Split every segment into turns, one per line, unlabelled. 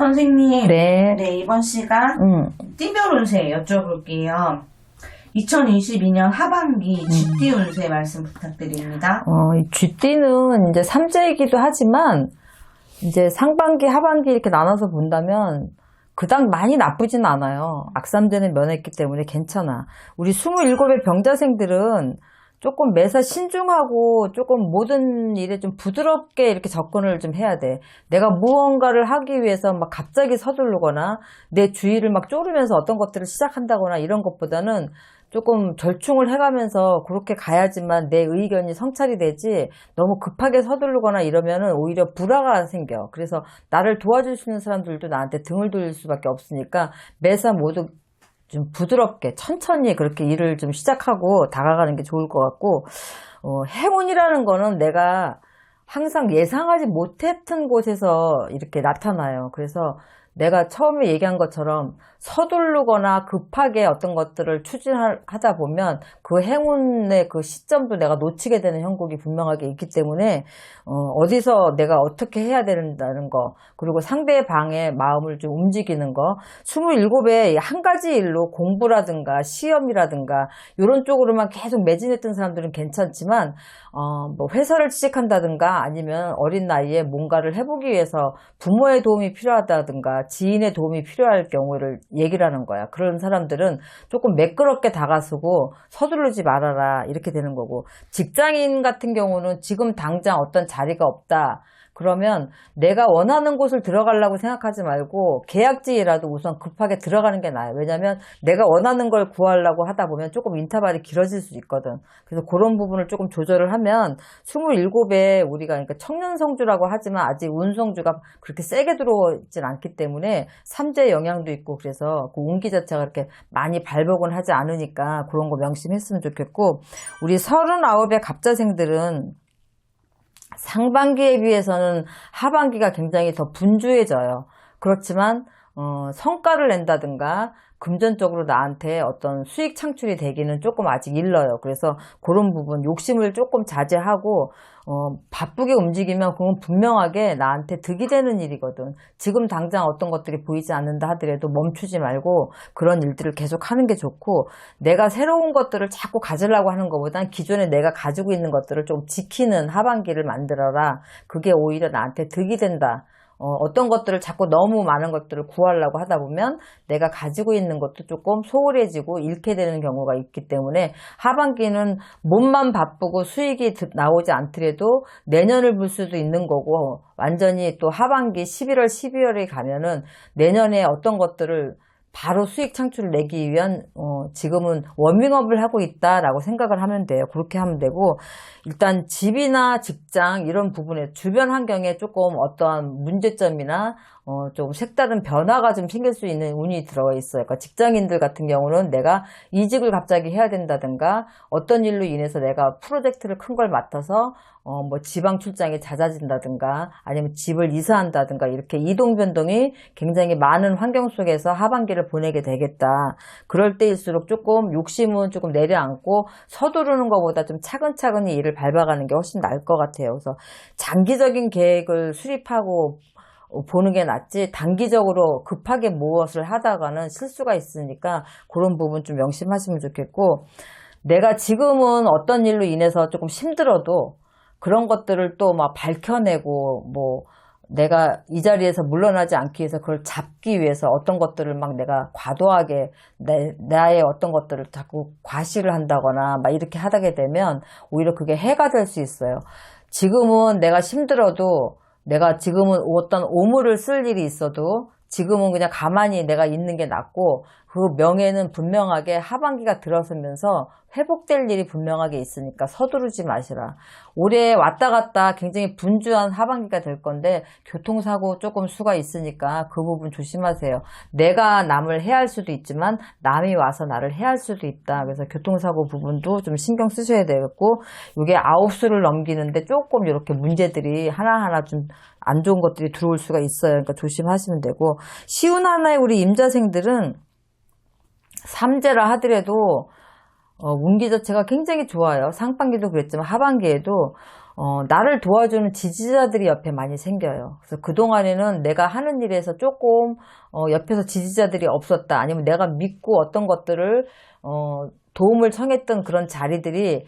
선생님,
네.
네, 이번 시간 띠별 운세 여쭤볼게요. 2022년 하반기 쥐띠 운세 말씀 부탁드립니다.
이 쥐띠는 이제 삼재이기도 하지만, 이제 상반기, 하반기 이렇게 나눠서 본다면, 그닥 많이 나쁘진 않아요. 악삼재는 면했기 때문에 괜찮아. 우리 27의 병자생들은 조금 매사 신중하고 조금 모든 일에 좀 부드럽게 이렇게 접근을 좀 해야 돼. 내가 무언가를 하기 위해서 막 갑자기 서두르거나 내 주의를 막 쪼르면서 어떤 것들을 시작한다거나 이런 것보다는 조금 절충을 해가면서 그렇게 가야지만 내 의견이 성찰이 되지, 너무 급하게 서두르거나 이러면은 오히려 불화가 생겨. 그래서 나를 도와줄 수 있는 사람들도 나한테 등을 돌릴 수밖에 없으니까 매사 모두 좀 부드럽게 천천히 그렇게 일을 좀 시작하고 다가가는 게 좋을 것 같고, 행운이라는 거는 내가 항상 예상하지 못했던 곳에서 이렇게 나타나요. 그래서 내가 처음에 얘기한 것처럼 서두르거나 급하게 어떤 것들을 추진하다 보면 그 행운의 그 시점도 내가 놓치게 되는 형국이 분명하게 있기 때문에 어디서 내가 어떻게 해야 된다는 거, 그리고 상대방의 마음을 좀 움직이는 거, 27에 한 가지 일로 공부라든가 시험이라든가 이런 쪽으로만 계속 매진했던 사람들은 괜찮지만 뭐 회사를 취직한다든가 아니면 어린 나이에 뭔가를 해보기 위해서 부모의 도움이 필요하다든가 지인의 도움이 필요할 경우를 얘기를 하는 거야. 그런 사람들은 조금 매끄럽게 다가서고 서두르지 말아라 이렇게 되는 거고, 직장인 같은 경우는 지금 당장 어떤 자리가 없다 그러면 내가 원하는 곳을 들어가려고 생각하지 말고 계약직이라도 우선 급하게 들어가는 게 나아요. 왜냐하면 내가 원하는 걸 구하려고 하다 보면 조금 인터벌이 길어질 수 있거든. 그래서 그런 부분을 조금 조절을 하면 27에 우리가 그러니까 청년성주라고 하지만 아직 운성주가 그렇게 세게 들어오진 않기 때문에 삼재 영향도 있고, 그래서 그 운기 자체가 그렇게 많이 발복은 하지 않으니까 그런 거 명심했으면 좋겠고, 우리 39의 갑자생들은 상반기에 비해서는 하반기가 굉장히 더 분주해져요. 그렇지만 성과를 낸다든가 금전적으로 나한테 어떤 수익 창출이 되기는 조금 아직 일러요. 그래서 그런 부분 욕심을 조금 자제하고 바쁘게 움직이면 그건 분명하게 나한테 득이 되는 일이거든. 지금 당장 어떤 것들이 보이지 않는다 하더라도 멈추지 말고 그런 일들을 계속 하는 게 좋고, 내가 새로운 것들을 자꾸 가지려고 하는 것보단 기존에 내가 가지고 있는 것들을 좀 지키는 하반기를 만들어라. 그게 오히려 나한테 득이 된다. 어떤 것들을 자꾸 너무 많은 것들을 구하려고 하다 보면 내가 가지고 있는 것도 조금 소홀해지고 잃게 되는 경우가 있기 때문에 하반기는 몸만 바쁘고 수익이 나오지 않더라도 내년을 볼 수도 있는 거고, 완전히 또 하반기 11월, 12월에 가면은 내년에 어떤 것들을 바로 수익 창출을 내기 위한 지금은 워밍업을 하고 있다라고 생각을 하면 돼요. 그렇게 하면 되고, 일단 집이나 직장 이런 부분에 주변 환경에 조금 어떠한 문제점이나 좀 색다른 변화가 좀 생길 수 있는 운이 들어가 있어요. 그러니까 직장인들 같은 경우는 내가 이직을 갑자기 해야 된다든가 어떤 일로 인해서 내가 프로젝트를 큰 걸 맡아서 뭐 지방 출장이 잦아진다든가 아니면 집을 이사한다든가 이렇게 이동 변동이 굉장히 많은 환경 속에서 하반기를 보내게 되겠다. 그럴 때일수록 조금 욕심은 조금 내려앉고 서두르는 것보다 좀 차근차근히 일을 밟아가는 게 훨씬 나을 것 같아요. 그래서 장기적인 계획을 수립하고 보는 게 낫지, 단기적으로 급하게 무엇을 하다가는 실수가 있으니까 그런 부분 좀 명심하시면 좋겠고, 내가 지금은 어떤 일로 인해서 조금 힘들어도 그런 것들을 또 막 밝혀내고 뭐 내가 이 자리에서 물러나지 않기 위해서 그걸 잡기 위해서 어떤 것들을 막 내가 과도하게 나의 어떤 것들을 자꾸 과시를 한다거나 막 이렇게 하게 되면 오히려 그게 해가 될 수 있어요. 지금은 내가 힘들어도, 내가 지금은 어떤 오물을 쓸 일이 있어도 지금은 그냥 가만히 내가 있는 게 낫고, 그 명예는 분명하게 하반기가 들어서면서 회복될 일이 분명하게 있으니까 서두르지 마시라. 올해 왔다 갔다 굉장히 분주한 하반기가 될 건데 교통사고 조금 수가 있으니까 그 부분 조심하세요. 내가 남을 해할 수도 있지만 남이 와서 나를 해할 수도 있다. 그래서 교통사고 부분도 좀 신경 쓰셔야 되겠고, 이게 9수를 넘기는데 조금 이렇게 문제들이 하나하나 좀 안 좋은 것들이 들어올 수가 있어요. 그러니까 조심하시면 되고, 쉬운 하나의 우리 임자생들은 삼재라 하더라도 운기 자체가 굉장히 좋아요. 상반기도 그랬지만 하반기에도 나를 도와주는 지지자들이 옆에 많이 생겨요. 그래서 그동안에는 내가 하는 일에서 조금, 옆에서 지지자들이 없었다. 아니면 내가 믿고 어떤 것들을, 도움을 청했던 그런 자리들이,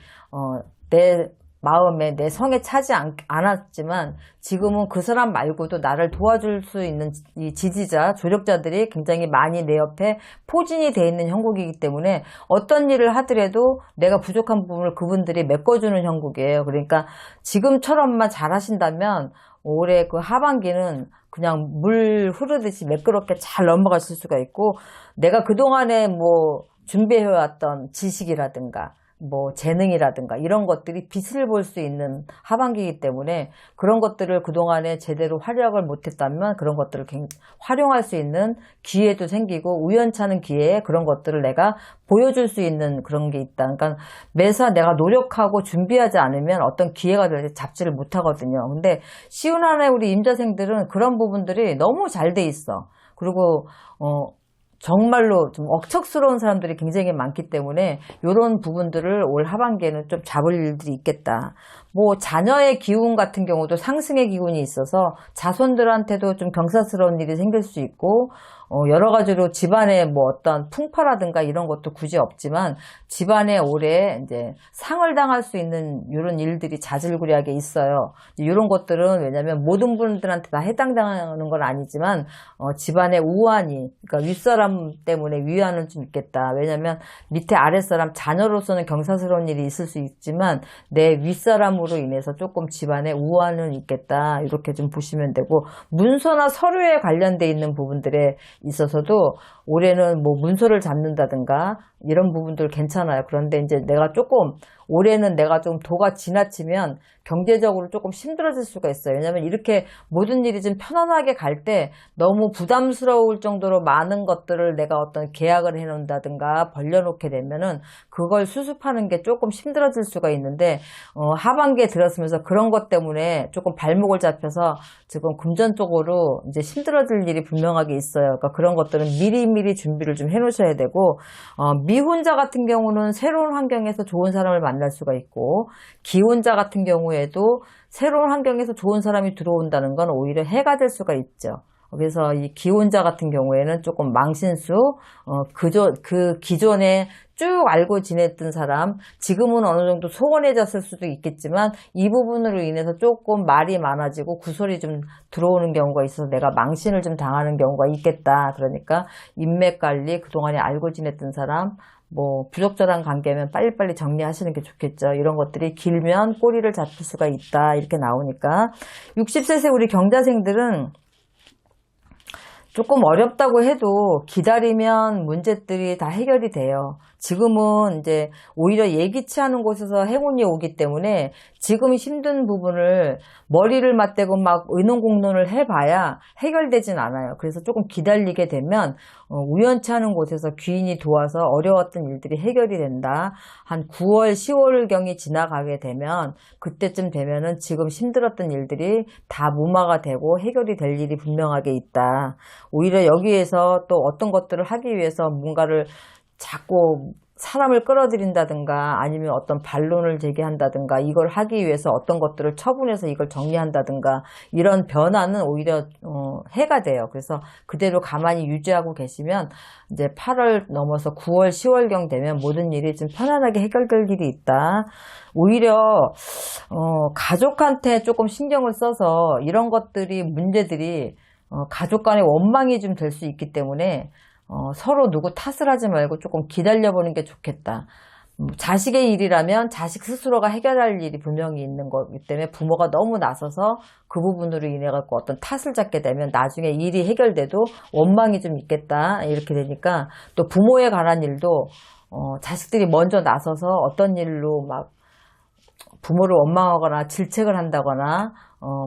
내 마음에, 내 성에 차지 않았지만, 지금은 그 사람 말고도 나를 도와줄 수 있는 이 지지자, 조력자들이 굉장히 많이 내 옆에 포진이 돼 있는 형국이기 때문에 어떤 일을 하더라도 내가 부족한 부분을 그분들이 메꿔주는 형국이에요. 그러니까 지금처럼만 잘하신다면 올해 그 하반기는 그냥 물 흐르듯이 매끄럽게 잘 넘어가실 수가 있고, 내가 그동안에 뭐 준비해왔던 지식이라든가 뭐 재능이라든가 이런 것들이 빛을 볼 수 있는 하반기이기 때문에 그런 것들을 그동안에 제대로 활용을 못했다면 그런 것들을 활용할 수 있는 기회도 생기고, 우연찮은 기회에 그런 것들을 내가 보여줄 수 있는 그런 게 있다. 그러니까 매사 내가 노력하고 준비하지 않으면 어떤 기회가 될 때 잡지를 못하거든요. 근데 쉬운 한 해 우리 임자생들은 그런 부분들이 너무 잘 돼 있어. 그리고 정말로 좀 억척스러운 사람들이 굉장히 많기 때문에 이런 부분들을 올 하반기에는 좀 잡을 일들이 있겠다. 뭐 자녀의 기운 같은 경우도 상승의 기운이 있어서 자손들한테도 좀 경사스러운 일이 생길 수 있고, 여러 가지로 집안에 뭐 어떤 풍파라든가 이런 것도 굳이 없지만 집안에 올해 이제 상을 당할 수 있는 이런 일들이 자질구레하게 있어요. 이런 것들은 왜냐하면 모든 분들한테 다 해당당하는 건 아니지만 집안의 우환이, 그러니까 윗사람 때문에 위안은 좀 있겠다. 왜냐하면 밑에 아랫사람 자녀로서는 경사스러운 일이 있을 수 있지만 내 윗사람으로 인해서 조금 집안에 우환은 있겠다. 이렇게 좀 보시면 되고, 문서나 서류에 관련돼 있는 부분들에 있어서도 올해는 뭐 문서를 잡는다든가 이런 부분들 괜찮아요. 그런데 이제 내가 조금 올해는 내가 좀 도가 지나치면 경제적으로 조금 힘들어질 수가 있어요. 왜냐하면 이렇게 모든 일이 좀 편안하게 갈 때 너무 부담스러울 정도로 많은 것들을 내가 어떤 계약을 해놓는다든가 벌려놓게 되면은 그걸 수습하는 게 조금 힘들어질 수가 있는데, 하반기에 들었으면서 그런 것 때문에 조금 발목을 잡혀서 지금 금전적으로 이제 힘들어질 일이 분명하게 있어요. 그러니까 그런 것들은 미리미리 준비를 좀 해놓으셔야 되고, 미혼자 같은 경우는 새로운 환경에서 좋은 사람을 만날 수가 있고, 기혼자 같은 경우에도 새로운 환경에서 좋은 사람이 들어온다는 건 오히려 해가 될 수가 있죠. 그래서 이 기혼자 같은 경우에는 조금 망신수, 그 기존에 쭉 알고 지냈던 사람, 지금은 어느 정도 소원해졌을 수도 있겠지만 이 부분으로 인해서 조금 말이 많아지고 구설이 좀 들어오는 경우가 있어서 내가 망신을 좀 당하는 경우가 있겠다. 그러니까 인맥 관리, 그동안에 알고 지냈던 사람, 뭐 부적절한 관계면 빨리빨리 정리하시는 게 좋겠죠. 이런 것들이 길면 꼬리를 잡힐 수가 있다. 이렇게 나오니까 60세 우리 경자생들은 조금 어렵다고 해도 기다리면 문제들이 다 해결이 돼요. 지금은 이제 오히려 예기치 않은 곳에서 행운이 오기 때문에 지금 힘든 부분을 머리를 맞대고 막 의논공론을 해봐야 해결되진 않아요. 그래서 조금 기다리게 되면 우연치 않은 곳에서 귀인이 도와서 어려웠던 일들이 해결이 된다. 한 9월, 10월경이 지나가게 되면 그때쯤 되면은 지금 힘들었던 일들이 다 무마가 되고 해결이 될 일이 분명하게 있다. 오히려 여기에서 또 어떤 것들을 하기 위해서 뭔가를 자꾸 사람을 끌어들인다든가 아니면 어떤 반론을 제기한다든가 이걸 하기 위해서 어떤 것들을 처분해서 이걸 정리한다든가 이런 변화는 오히려 해가 돼요. 그래서 그대로 가만히 유지하고 계시면 이제 8월 넘어서 9월, 10월경 되면 모든 일이 좀 편안하게 해결될 일이 있다. 오히려 가족한테 조금 신경을 써서 이런 것들이 문제들이 가족 간의 원망이 좀 될 수 있기 때문에 서로 누구 탓을 하지 말고 조금 기다려보는 게 좋겠다. 자식의 일이라면 자식 스스로가 해결할 일이 분명히 있는 거기 때문에 부모가 너무 나서서 그 부분으로 인해 갖고 어떤 탓을 잡게 되면 나중에 일이 해결돼도 원망이 좀 있겠다. 이렇게 되니까 또 부모에 관한 일도 자식들이 먼저 나서서 어떤 일로 막 부모를 원망하거나 질책을 한다거나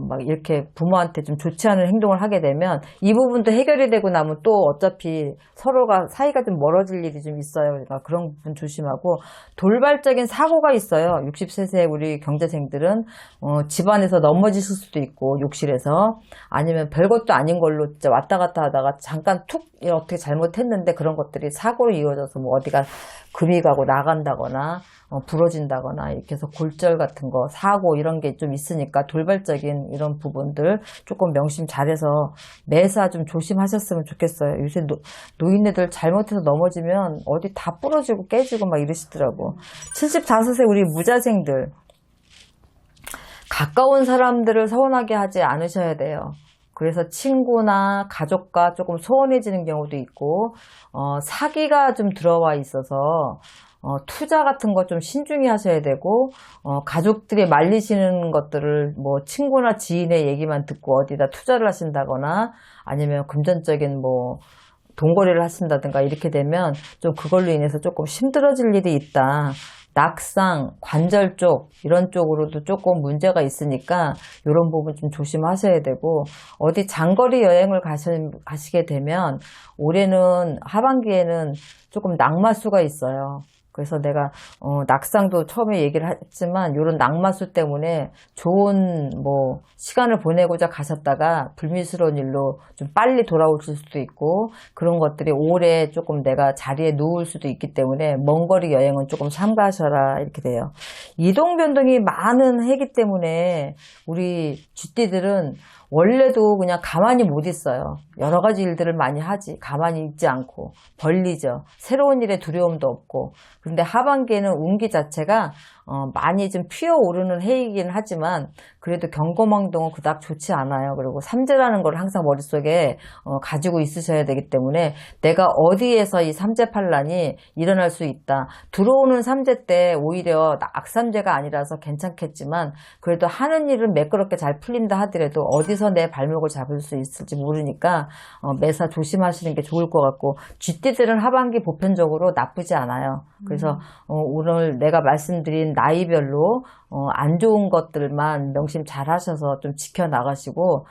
막 이렇게 부모한테 좀 좋지 않은 행동을 하게 되면 이 부분도 해결이 되고 나면 또 어차피 서로가 사이가 좀 멀어질 일이 좀 있어요. 그러니까 그런 부분 조심하고 돌발적인 사고가 있어요. 60세 우리 경제생들은 집안에서 넘어지실 수도 있고 욕실에서 아니면 별것도 아닌 걸로 진짜 왔다 갔다 하다가 잠깐 툭 어떻게 잘못했는데 그런 것들이 사고로 이어져서 뭐 어디가 금이 가고 나간다거나 부러진다거나 이렇게 해서 골절 같은 거 사고 이런 게 좀 있으니까 돌발적인 이런 부분들 조금 명심 잘해서 매사 좀 조심하셨으면 좋겠어요. 요새 노인네들 잘못해서 넘어지면 어디 다 부러지고 깨지고 막 이러시더라고. 75세 우리 무자생들 가까운 사람들을 서운하게 하지 않으셔야 돼요. 그래서 친구나 가족과 조금 소원해지는 경우도 있고 사기가 좀 들어와 있어서 투자 같은 거 좀 신중히 하셔야 되고 가족들이 말리시는 것들을 뭐 친구나 지인의 얘기만 듣고 어디다 투자를 하신다거나 아니면 금전적인 뭐 돈거래를 하신다든가 이렇게 되면 좀 그걸로 인해서 조금 힘들어질 일이 있다. 낙상, 관절 쪽 이런 쪽으로도 조금 문제가 있으니까 이런 부분 좀 조심하셔야 되고 어디 장거리 여행을 가시게 되면 올해는 하반기에는 조금 낙마수가 있어요. 그래서 내가 낙상도 처음에 얘기를 했지만 이런 낙마수 때문에 좋은 뭐 시간을 보내고자 가셨다가 불미스러운 일로 좀 빨리 돌아오실 수도 있고 그런 것들이 올해 조금 내가 자리에 누울 수도 있기 때문에 먼 거리 여행은 조금 삼가하셔라 이렇게 돼요. 이동 변동이 많은 해기 때문에 우리 쥐띠들은 원래도 그냥 가만히 못 있어요. 여러 가지 일들을 많이 하지. 가만히 있지 않고 벌리죠. 새로운 일에 두려움도 없고. 그런데 하반기에는 운기 자체가 많이 좀 피어오르는 해이긴 하지만 그래도 경거망동은 그닥 좋지 않아요. 그리고 삼재라는 걸 항상 머릿속에 가지고 있으셔야 되기 때문에 내가 어디에서 이 삼재판란이 일어날 수 있다. 들어오는 삼재 때 오히려 악삼재가 아니라서 괜찮겠지만 그래도 하는 일은 매끄럽게 잘 풀린다 하더라도 어디서 내 발목을 잡을 수 있을지 모르니까 매사 조심하시는 게 좋을 것 같고 쥐띠들은 하반기 보편적으로 나쁘지 않아요. 그래서 오늘 내가 말씀드린 나이별로 안 좋은 것들만 명심 잘 하셔서 좀 지켜나가시고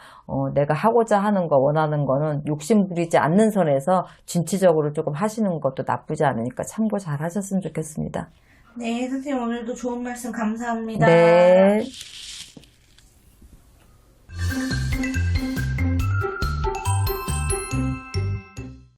내가 하고자 하는 거 원하는 거는 욕심 부리지 않는 선에서 진취적으로 조금 하시는 것도 나쁘지 않으니까 참고 잘 하셨으면 좋겠습니다.
네, 선생님 오늘도 좋은 말씀 감사합니다.
네.